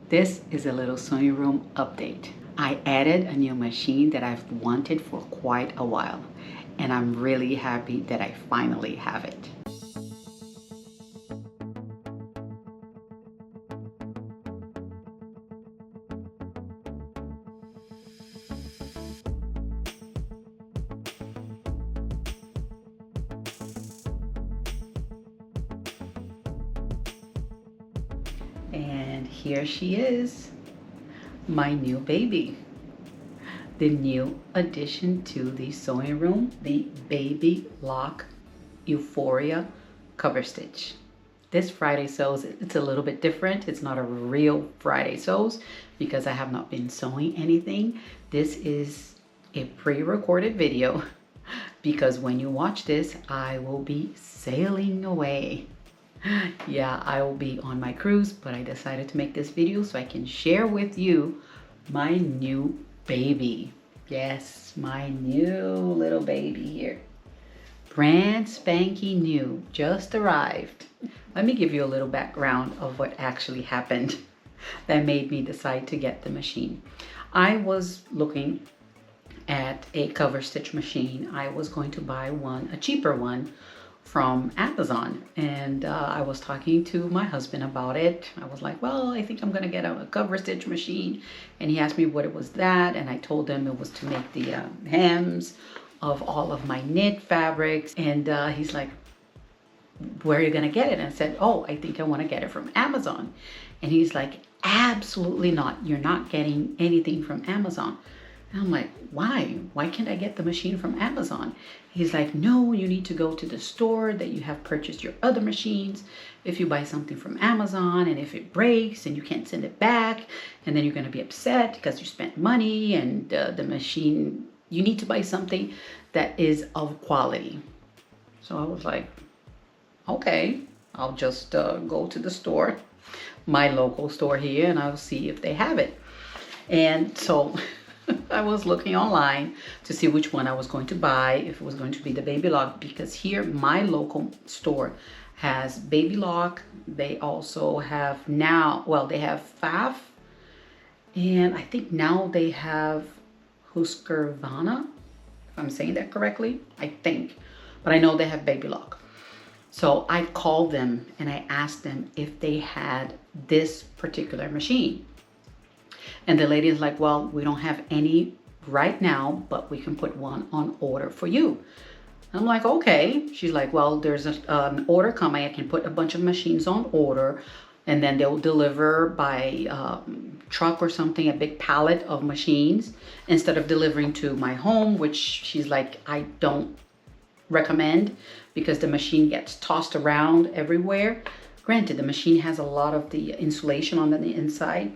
This is a little sewing room update. I added a new machine that I've wanted for quite a while, and I'm really happy that I finally have it. And here she is, my new baby. The new addition to the sewing room, the Baby Lock Euphoria cover stitch. This Friday sews, it's a little bit different. It's not a real Friday sews because I have not been sewing anything. This is a pre-recorded video because when you watch this, I will be sailing away. Yeah, I will be on my cruise, but I decided to make this video so I can share with you my new baby. Yes, my new little baby here. Brand spanking new, just arrived. Let me give you a little background of what actually happened that made me decide to get the machine. I was looking at a cover stitch machine. I was going to buy one, a cheaper one, from Amazon, and I was talking to my husband about it. I was like, well, I think I'm gonna get a cover stitch machine, and he asked me what it was that, and I told him it was to make the hems of all of my knit fabrics, and he's like, where are you gonna get it? And I said, oh, I think I want to get it from Amazon. And he's like, absolutely not, you're not getting anything from Amazon. And I'm like, why can't I get the machine from Amazon? He's like, no, you need to go to the store that you have purchased your other machines. If you buy something from Amazon and if it breaks and you can't send it back, and then you're going to be upset because you spent money, and the machine, you need to buy something that is of quality. So I was like, okay, I'll just go to the store, my local store here, and I'll see if they have it. And so I was looking online to see which one I was going to buy, if it was going to be the Baby Lock, because here my local store has Baby Lock. They also have now, well, they have Faf, and I think now they have Husqvarna, if I'm saying that correctly, I think, but I know they have Baby Lock. So I called them and I asked them if they had this particular machine. And the lady is like, well, we don't have any right now, but we can put one on order for you. I'm like, okay. She's like, well, there's an order coming. I can put a bunch of machines on order, and then they'll deliver by truck or something, a big pallet of machines, instead of delivering to my home, which she's like, I don't recommend because the machine gets tossed around everywhere. Granted, the machine has a lot of the insulation on the inside,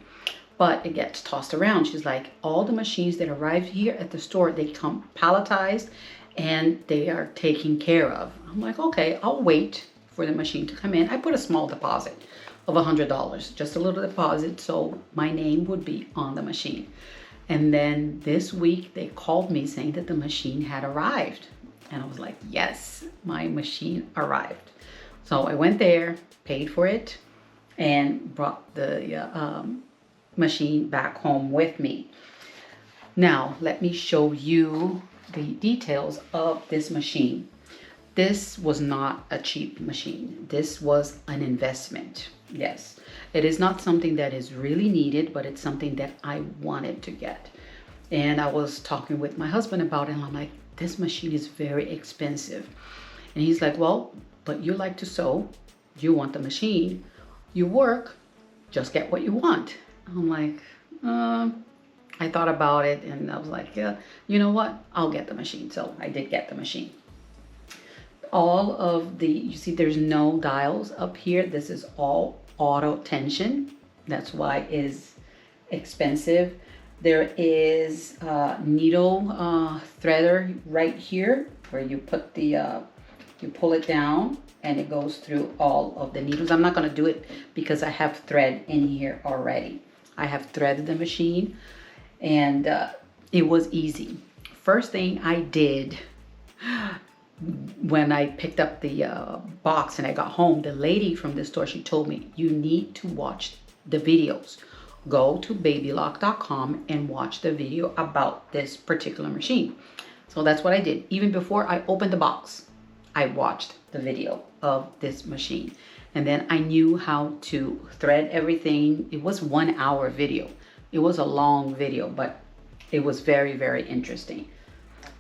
but it gets tossed around. She's like, all the machines that arrive here at the store, they come palletized and they are taken care of. I'm like, okay, I'll wait for the machine to come in. I put a small deposit of $100, just a little deposit, so my name would be on the machine. And then this week they called me saying that the machine had arrived. And I was like, yes, my machine arrived. So I went there, paid for it, and brought the machine back home with me. Now, let me show you the details of this machine. This was not a cheap machine. This was an investment. Yes, it is not something that is really needed, but it's something that I wanted to get. And I was talking with my husband about it, and I'm like, this machine is very expensive. And he's like, well, but you like to sew, you want the machine, you work, just get what you want. I'm like, I thought about it and I was like, yeah, you know what? I'll get the machine. So I did get the machine. All of the, you see there's no dials up here. This is all auto tension. That's why it is expensive. There is a needle threader right here where you put the, you pull it down and it goes through all of the needles. I'm not going to do it because I have thread in here already. I have threaded the machine, and it was easy. First thing I did when I picked up the box and I got home, the lady from the store, she told me, you need to watch the videos go to babylock.com and watch the video about this particular machine. So that's what I did. Even before I opened the box, I watched the video of this machine. And then I knew how to thread everything. It was 1 hour video. It was a long video, but it was very, very interesting.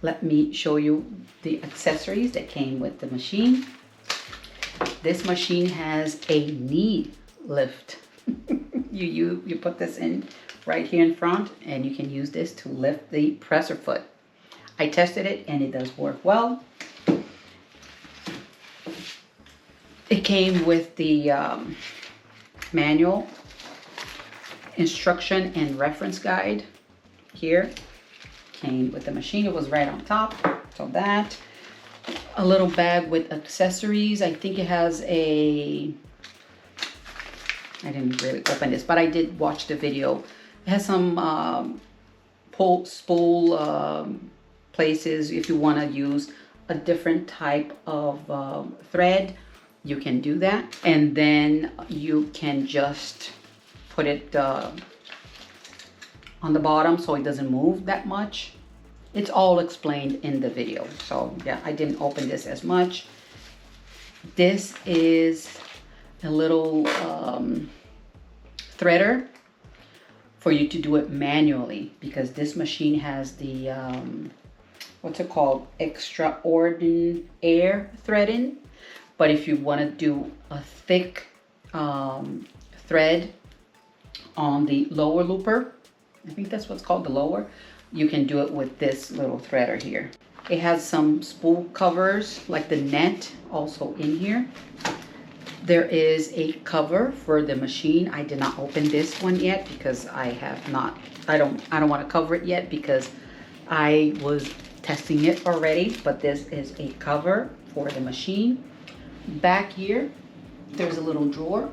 Let me show you the accessories that came with the machine. This machine has a knee lift. You put this in right here in front, and you can use this to lift the presser foot. I tested it and it does work well. It came with the manual, instruction, and reference guide here. Came with the machine. It was right on top. So that. A little bag with accessories. I think it has a... I didn't really open this, but I did watch the video. It has some spool places. If you want to use a different type of thread, you can do that. And then you can just put it on the bottom so it doesn't move that much. It's all explained in the video. So yeah, I didn't open this as much. This is a little threader for you to do it manually, because this machine has the what's it called, extraordinary air threading. But if you want to do a thick thread on the lower looper, I think that's what's called, the lower, you can do it with this little threader here. It has some spool covers like the net also in here. There is a cover for the machine. I did not open this one yet because I don't want to cover it yet because I was testing it already, but this is a cover for the machine. Back here, there's a little drawer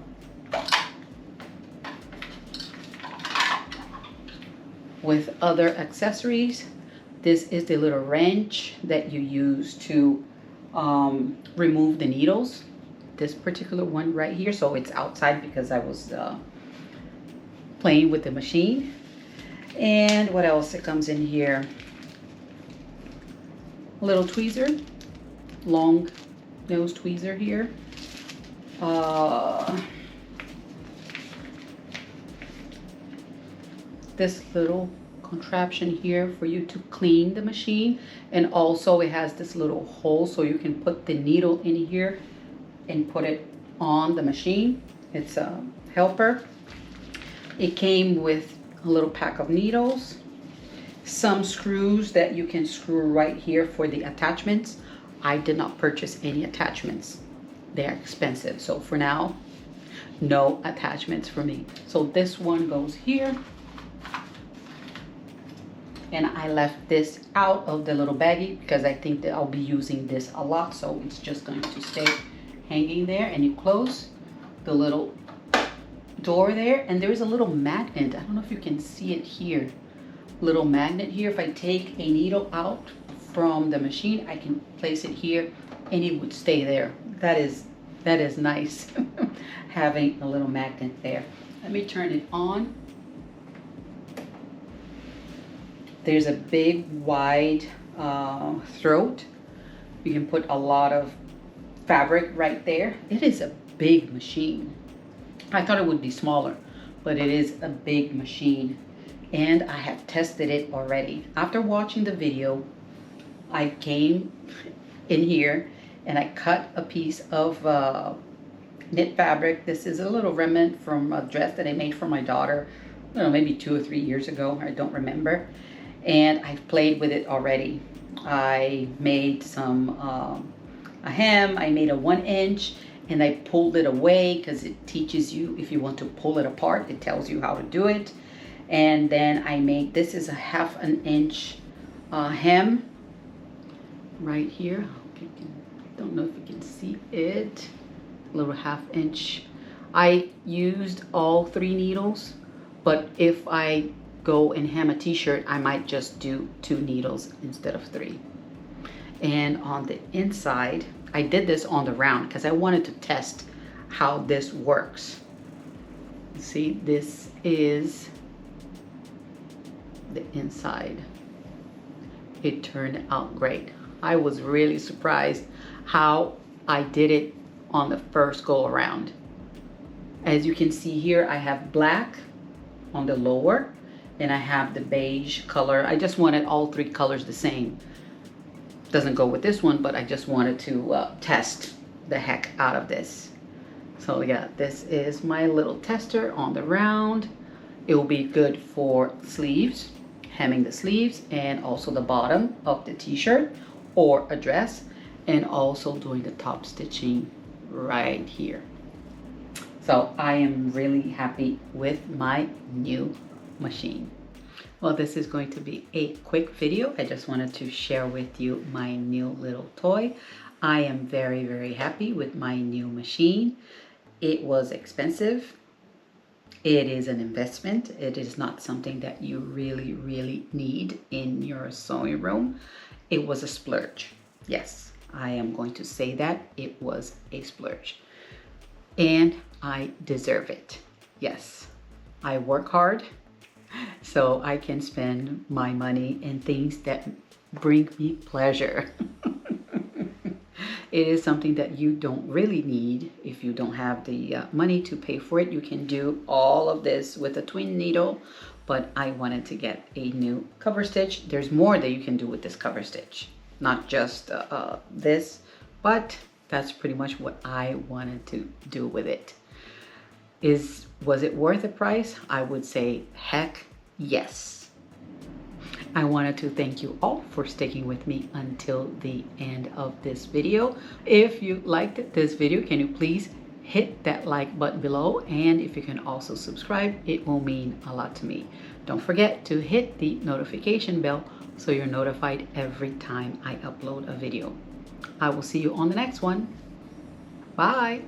with other accessories. This is the little wrench that you use to remove the needles. This particular one right here, so it's outside because I was playing with the machine. And what else it comes in here? A little tweezer, long nose tweezer here. This little contraption here for you to clean the machine, and also it has this little hole so you can put the needle in here and put it on the machine. It's a helper. It came with a little pack of needles, some screws that you can screw right here for the attachments. I did not purchase any attachments. They're expensive, so for now, no attachments for me. So this one goes here. And I left this out of the little baggie because I think that I'll be using this a lot, so it's just going to stay hanging there. And you close the little door there, and there's a little magnet. I don't know if you can see it here. Little magnet here. If I take a needle out from the machine, I can place it here and it would stay there. That is nice. Having a little magnet there. Let me turn it on. There's a big wide throat. You can put a lot of fabric right there. It is a big machine. I thought it would be smaller, but it is a big machine, and I have tested it already. After watching the video, I came in here and I cut a piece of knit fabric. This is a little remnant from a dress that I made for my daughter, I don't know, maybe 2 or 3 years ago. I don't remember. And I've played with it already. I made some a hem. I made a 1 inch, and I pulled it away because it teaches you if you want to pull it apart. It tells you how to do it. And then I made, this is a 1/2 inch hem right here. I don't know if you can see it. A little 1/2 inch. I used all 3 needles, but if I go and hem a t-shirt, I might just do 2 needles instead of 3. And on the inside, I did this on the round because I wanted to test how this works. See, this is the inside. It turned out great. I was really surprised how I did it on the first go around. As you can see here, I have black on the lower and I have the beige color. I just wanted all three colors the same. Doesn't go with this one, but I just wanted to test the heck out of this. So yeah, this is my little tester on the round. It will be good for sleeves, hemming the sleeves, and also the bottom of the t-shirt or a dress, and also doing the top stitching right here. So I am really happy with my new machine. Well, this is going to be a quick video. I just wanted to share with you my new little toy. I am very, very happy with my new machine. It was expensive. It is an investment. It is not something that you really, really need in your sewing room. It was a splurge. Yes, I am going to say that. It was a splurge. And I deserve it. Yes, I work hard, so I can spend my money in things that bring me pleasure. It is something that you don't really need. If you don't have the money to pay for it, you can do all of this with a twin needle, but I wanted to get a new cover stitch. There's more that you can do with this cover stitch, not just this, but that's pretty much what I wanted to do with it. Was it worth the price? I would say heck yes. I wanted to thank you all for sticking with me until the end of this video. If you liked this video, can you please hit that like button below? And if you can also subscribe, it will mean a lot to me. Don't forget to hit the notification bell so you're notified every time I upload a video. I will see you on the next one. Bye.